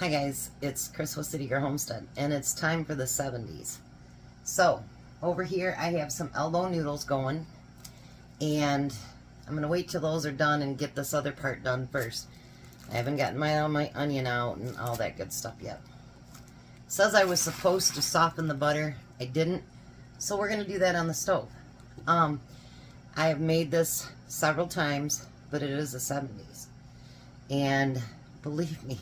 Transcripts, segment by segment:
Hi guys, it's Chris with City Girl Homestead, and it's time for the 70s. So, over here I have some elbow noodles going, and I'm going to wait till those are done and get this other part done first. I haven't gotten all my onion out and all that good stuff yet. It says I was supposed to soften the butter. I didn't, so we're going to do that on the stove. I have made this several times, but it is the 70s. And believe me,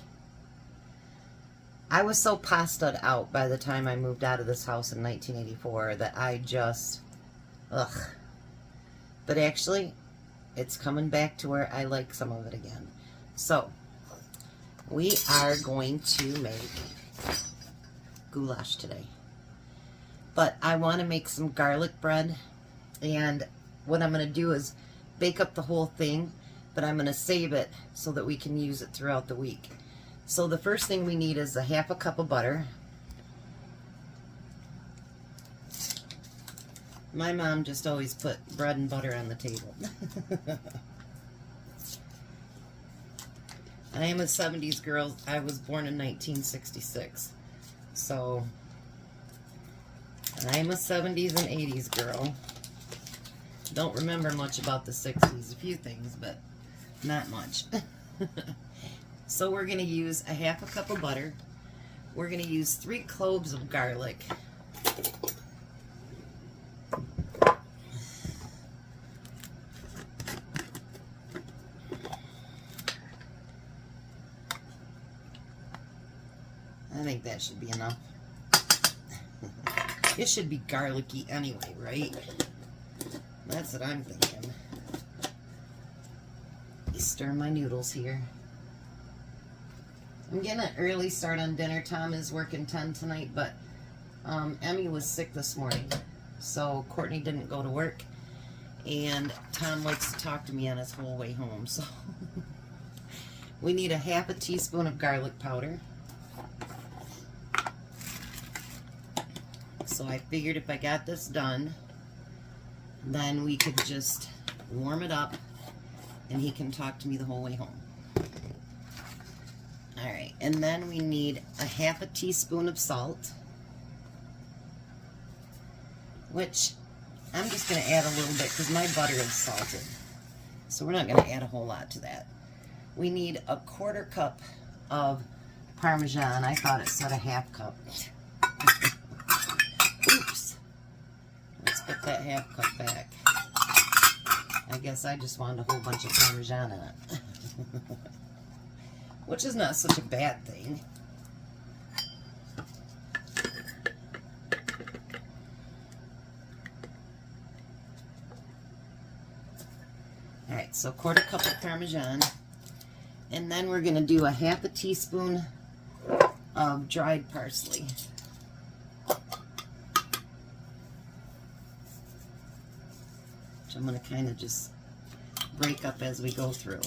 I was so pasta'd out by the time I moved out of this house in 1984 that I just, ugh. But actually, it's coming back to where I like some of it again. So, we are going to make goulash today. But I want to make some garlic bread, and what I'm going to do is bake up the whole thing, but I'm going to save it so that we can use it throughout the week. So the first thing we need is a half a cup of butter. My mom just always put bread and butter on the table. I am a 70s girl. I was born in 1966. So, I'm a 70s and 80s girl. Don't remember much about the 60s. A few things, but not much. So we're going to use a half a cup of butter. We're going to use 3 cloves of garlic. I think that should be enough. It should be garlicky anyway, right? That's what I'm thinking. Stir my noodles here. I'm getting an early start on dinner. Tom is working 10 tonight, but Emmy was sick this morning, so Courtney didn't go to work, and Tom likes to talk to me on his whole way home, so we need a half a teaspoon of garlic powder. So I figured if I got this done, then we could just warm it up, and he can talk to me the whole way home. Alright, and then we need a half a teaspoon of salt, which I'm just going to add a little bit because my butter is salted. So we're not going to add a whole lot to that. We need a 1/4 cup of Parmesan. I thought it said a half cup. Oops. Let's put that half cup back. I guess I just wanted a whole bunch of Parmesan in it. Which is not such a bad thing. Alright, so 1/4 cup of Parmesan. And then we're going to do a half a teaspoon of dried parsley. Which I'm going to kind of just break up as we go through.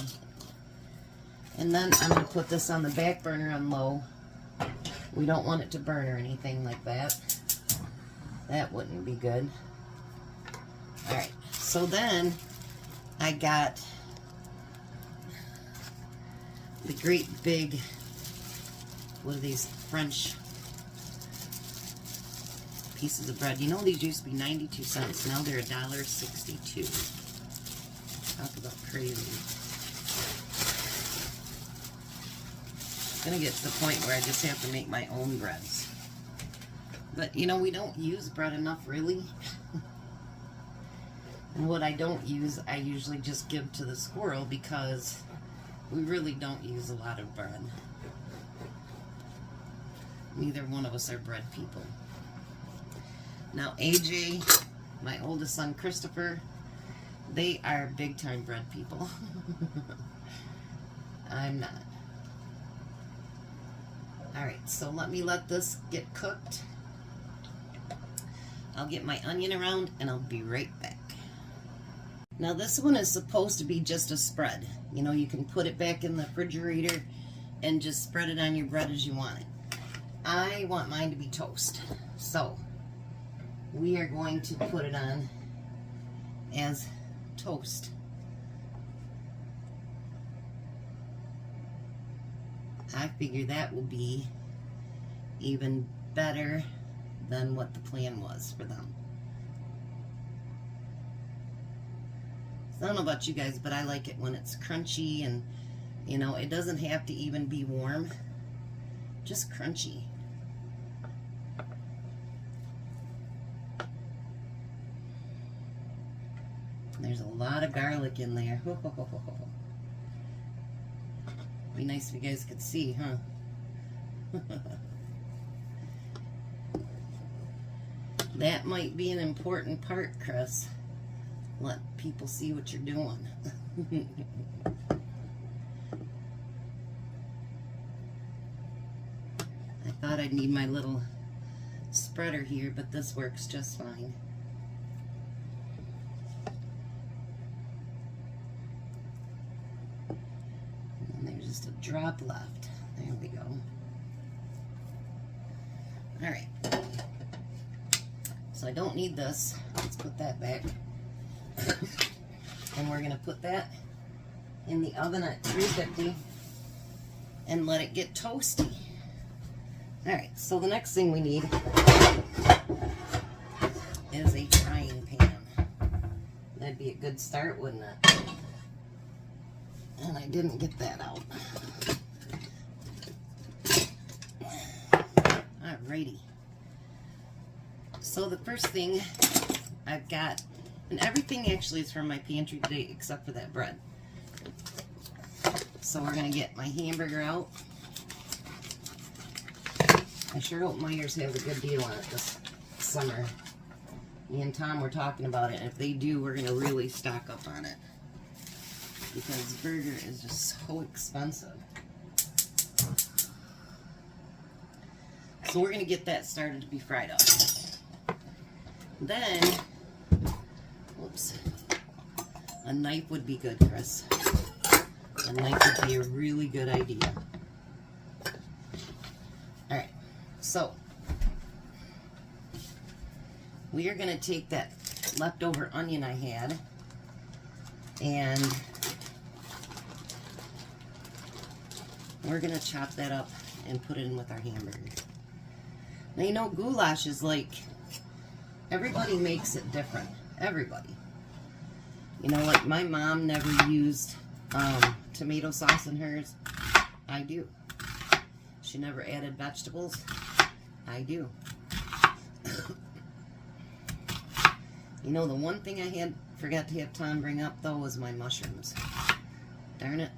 And then I'm going to put this on the back burner on low. We don't want it to burn or anything like that. That wouldn't be good. Alright, so then I got the great big, what are these, French pieces of bread. You know these used to be 92 cents. Now they're $1.62. Talk about crazy. Gonna get to the point where I just have to make my own breads. But you know, we don't use bread enough really. And what I don't use, I usually just give to the squirrel because we really don't use a lot of bread. Neither one of us are bread people. Now AJ, my oldest son Christopher, they are big time bread people. I'm not. Alright, so let this get cooked. I'll get my onion around and I'll be right back. Now this one is supposed to be just a spread. You know, you can put it back in the refrigerator and just spread it on your bread as you want it. I want mine to be toast. So, we are going to put it on as toast. I figure that will be even better than what the plan was for them. So I don't know about you guys, but I like it when it's crunchy, and you know, it doesn't have to even be warm, just crunchy. There's a lot of garlic in there. Be nice if you guys could see, huh? That might be an important part, Chris. Let people see what you're doing. I thought I'd need my little spreader here, but this works just fine. And there's just a drop left. There we go. All right. So I don't need this. Let's put that back. And we're going to put that in the oven at 350 and let it get toasty. Alright, so the next thing we need is a frying pan. That'd be a good start, wouldn't it? And I didn't get that out. Alrighty. So the first thing I've got, and everything actually is from my pantry today except for that bread. So we're going to get my hamburger out. I sure hope Myers has a good deal on it this summer. Me and Tom were talking about it, and if they do, we're going to really stock up on it. Because burger is just so expensive. So we're going to get that started to be fried up. Then, whoops, a knife would be good, Chris. A knife would be a really good idea. Alright, so we are going to take that leftover onion I had and we're going to chop that up and put it in with our hamburger. Now, you know, goulash is like, everybody makes it different. Everybody. You know, like my mom never used tomato sauce in hers. I do. She never added vegetables. I do. You know, the one thing I forgot to have Tom bring up though was my mushrooms. Darn it.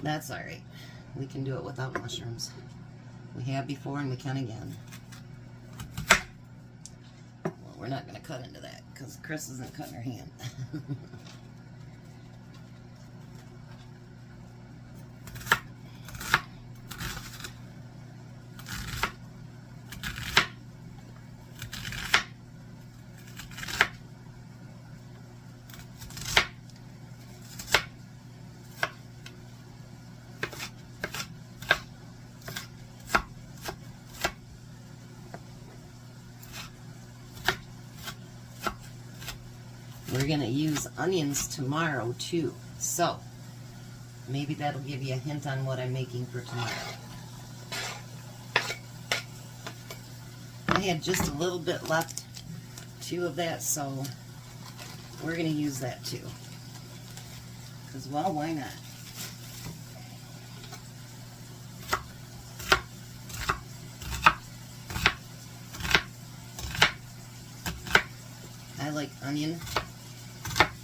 That's alright. We can do it without mushrooms. We have before and we can again. Well, we're not going to cut into that because Chris isn't cutting her hand. We're going to use onions tomorrow too, so maybe that'll give you a hint on what I'm making for tomorrow. I had just a little bit left too of that, so we're going to use that too. Because, well, why not? I like onion.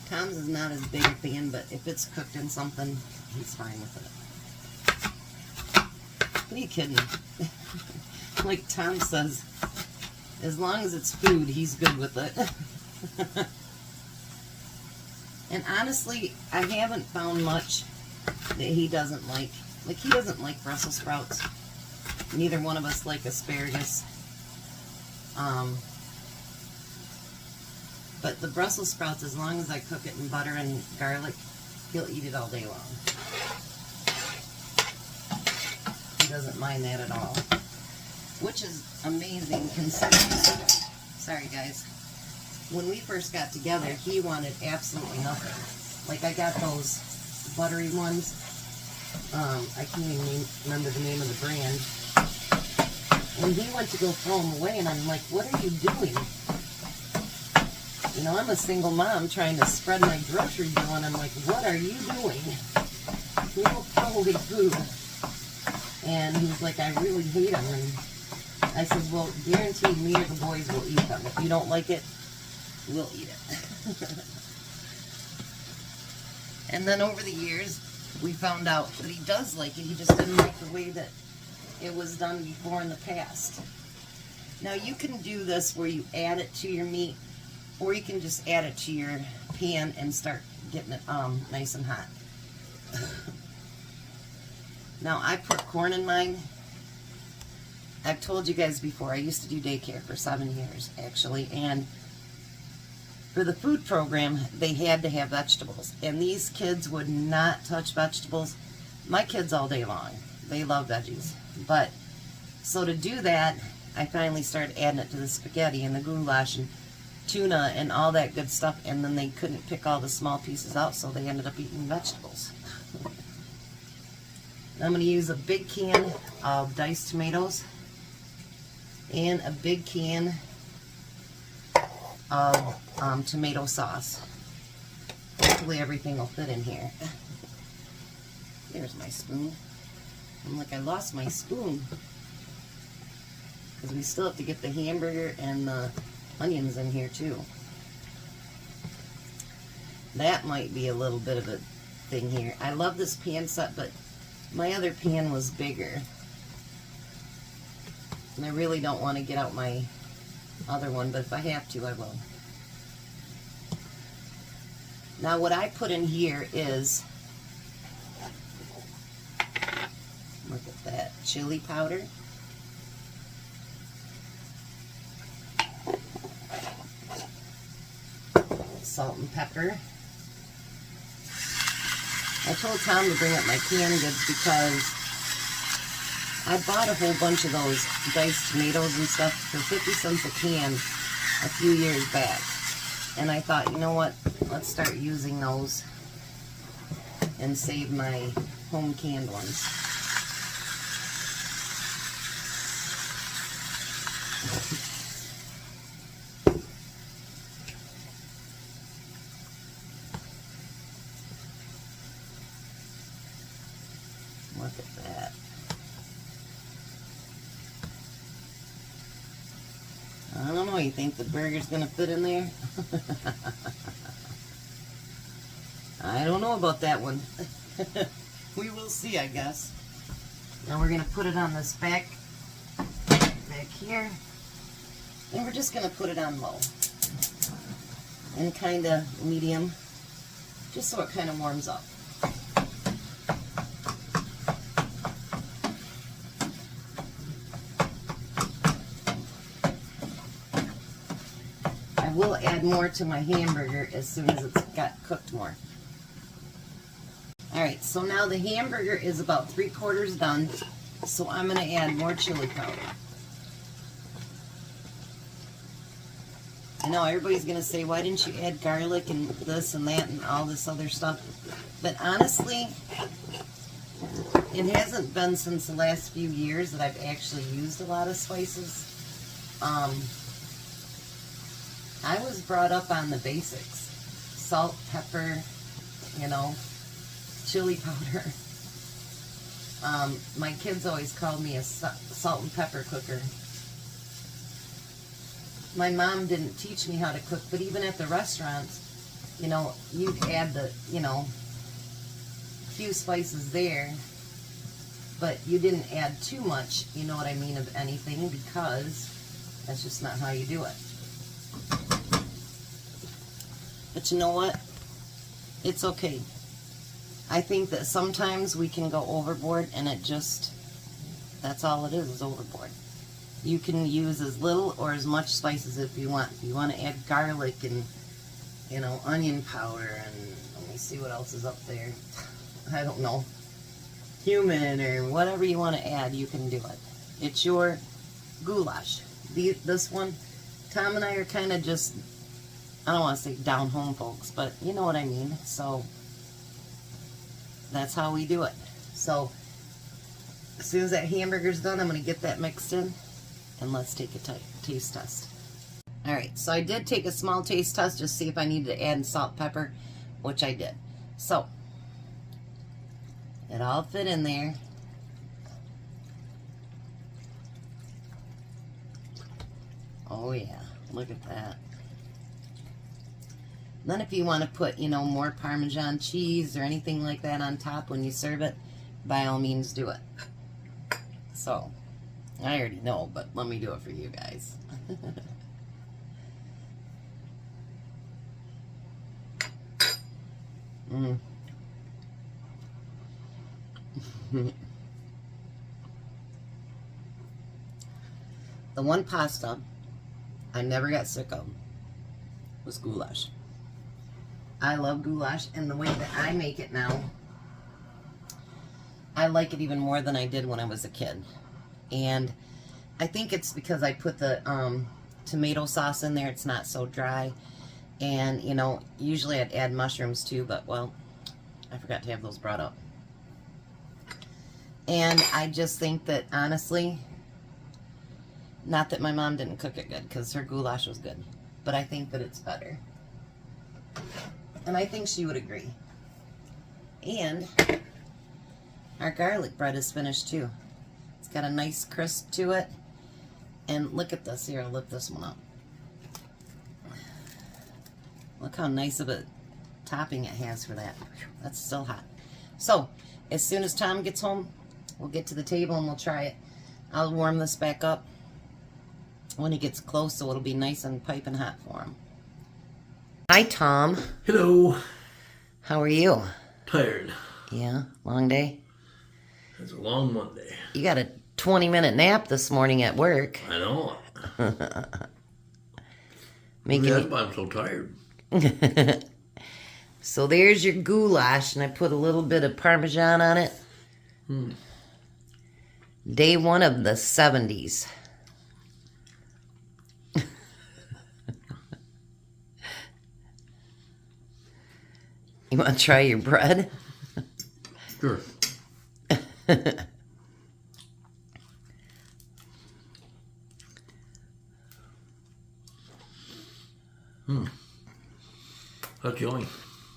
Tom's is not as big a fan, but if it's cooked in something, he's fine with it. What are you kidding? Like Tom says, as long as it's food, he's good with it. And honestly, I haven't found much that he doesn't like. Like, he doesn't like Brussels sprouts. Neither one of us like asparagus. But the Brussels sprouts, as long as I cook it in butter and garlic, he'll eat it all day long. He doesn't mind that at all. Which is amazing considering, sorry guys, when we first got together, he wanted absolutely nothing. Like, I got those buttery ones, I can't even remember the name of the brand. And he went to go throw them away, and I'm like, what are you doing? You know, I'm a single mom trying to spread my grocery bill, and I'm like, what are you doing? You don't throw away food. And he's like, I really hate them. And I said, well, guaranteed me or the boys will eat them. If you don't like it, we'll eat it. And then over the years, we found out that he does like it. He just didn't like the way that it was done before in the past. Now you can do this where you add it to your meat, or you can just add it to your pan and start getting it nice and hot. Now I put corn in mine. I've told you guys before, I used to do daycare for 7 years actually, and for the food program they had to have vegetables, and these kids would not touch vegetables. My kids all day long, they love veggies. But so to do that, I finally started adding it to the spaghetti and the goulash and tuna and all that good stuff, and then they couldn't pick all the small pieces out, so they ended up eating vegetables. I'm going to use a big can of diced tomatoes and a big can of tomato sauce. Hopefully everything will fit in here. There's my spoon. I'm like, I lost my spoon. Because we still have to get the hamburger and the onions in here too. That might be a little bit of a thing here. I love this pan set, but my other pan was bigger. And I really don't want to get out my other one, but if I have to, I will. Now what I put in here is, look at that, chili powder. Salt and pepper. I told Tom to bring up my canned goods because I bought a whole bunch of those diced tomatoes and stuff for 50 cents a can a few years back. And I thought, you know what, let's start using those and save my home canned ones. Look at that. I don't know, you think the burger's gonna fit in there? I don't know about that one. We will see, I guess. Now we're gonna put it on this back here, and we're just gonna put it on low and kind of medium, just so it kind of warms up. I will add more to my hamburger as soon as it's got cooked more. Alright, so now the hamburger is about 3/4 done, so I'm going to add more chili powder. I know everybody's going to say, why didn't you add garlic and this and that and all this other stuff? But honestly, it hasn't been since the last few years that I've actually used a lot of spices. I was brought up on the basics. Salt, pepper, you know, chili powder. My kids always called me a salt and pepper cooker. My mom didn't teach me how to cook, but even at the restaurants, you know, you'd add the, you know, few spices there, but you didn't add too much, you know what I mean, of anything, because that's just not how you do it. But you know what? It's okay. I think that sometimes we can go overboard, and it just, that's all it is overboard. You can use as little or as much spices if you want. If you want to add garlic and, you know, onion powder, and let me see what else is up there. I don't know. Cumin or whatever you want to add, you can do it. It's your goulash. This one, Tom and I are kind of just, I don't want to say down home folks, but you know what I mean. So that's how we do it. So as soon as that hamburger's done, I'm going to get that mixed in, and let's take a taste test. All right, so I did take a small taste test just to see if I needed to add salt, pepper, which I did. So it all fit in there. Oh yeah, look at that. Then if you want to put, you know, more Parmesan cheese or anything like that on top when you serve it, by all means do it. So, I already know, but let me do it for you guys. The one pasta I never got sick of was goulash. I love goulash, and the way that I make it now, I like it even more than I did when I was a kid. And I think it's because I put the tomato sauce in there. It's not so dry. And, you know, usually I'd add mushrooms too, but, well, I forgot to have those brought up. And I just think that, honestly, not that my mom didn't cook it good, because her goulash was good, but I think that it's better. And I think she would agree. And our garlic bread is finished too. It's got a nice crisp to it. And look at this here, I'll lift this one up. Look how nice of a topping it has for that. That's still hot. So, as soon as Tom gets home, we'll get to the table and we'll try it. I'll warm this back up when he gets close, so it'll be nice and piping hot for him. Hi, Tom. Hello. How are you? Tired. Yeah, long day? It's a long Monday. You got a 20-minute nap this morning at work. I know. Making That's why I'm so tired. So there's your goulash, and I put a little bit of Parmesan on it. Day one of the 70's. You want to try your bread? Sure. That's yummy.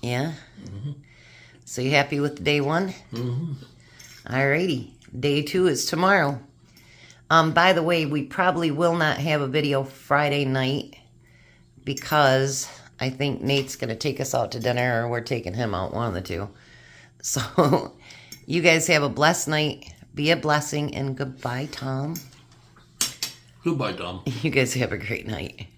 Yeah? So you happy with day one? Alrighty. Day two is tomorrow. By the way, we probably will not have a video Friday night because I think Nate's going to take us out to dinner, or we're taking him out, one of the two. So, you guys have a blessed night. Be a blessing, and goodbye, Tom. Goodbye, Tom. You guys have a great night.